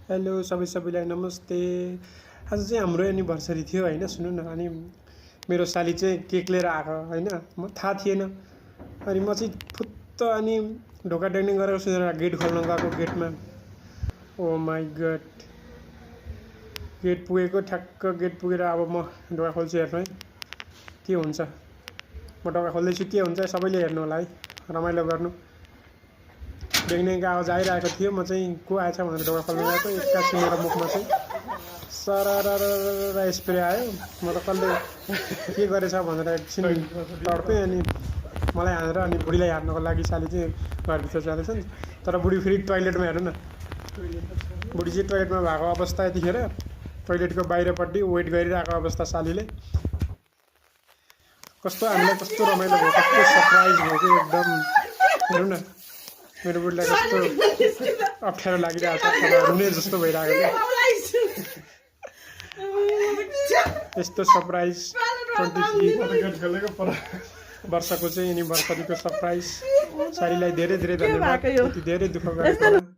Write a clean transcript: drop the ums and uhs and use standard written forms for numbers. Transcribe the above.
Hello सबैलाई नमस्ते। आज चाहिँ हाम्रो एनिभर्सरी थियो हैन, सुन्नु न। अनि मेरो साली चाहिँ केक लिएर आएको हैन, म थाहा थिएन। अनि म चाहिँ फुत्त अनि ढोका ड्याङ गरेर सुनेर गेट खोल्न गएको। गेटमा ओ माई गड, गेट पुगेको, ठ्याक्क गेट पुगेर अब म ढोका खोल्छु। हेर्नु है के हुन्छ। म ढोका खोल्दैछु, के हुन्छ सबैले हेर्नु होला है, रमाइलो गर्नु। ड्याङड्याङको आवाज आइरहेको थियो। म चाहिँ को आएछ भनेर ढोका खोल्न गएको। एक्कासी मेरो मुखमा चाहिँ सरर स्प्रे आयो। म त कसले के गरेछ भनेर एकछिन तड्पेँ। अनि मलाई हानेर अनि बुढीलाई हार्नको लागि साली चाहिँ घरभित्र जाँदैछ नि। तर बुढी फेरि टोइलेटमा, हेर्नु न, बुढी चाहिँ टोइलेटमा भएको अवस्था। यतिखेर टोइलेटको बाहिरपट्टि वेट गरिरहेको अवस्था सालीले। कस्तो हामीलाई कस्तो रमाइलो भयो, कस्तो सरप्राइज भयो कि एकदम। हेर्नु न, मेरो बुढीलाई कस्तो अप्ठ्यारो लागिरहेको छ, रुने जस्तो भइरहेको छ। यस्तो सरप्राइज 23 वर्षको चाहिँ एनिभर्सरीको सरप्राइज सालीलाई धेरै धेरै धन्यवाद। धेरै दुःख गरेको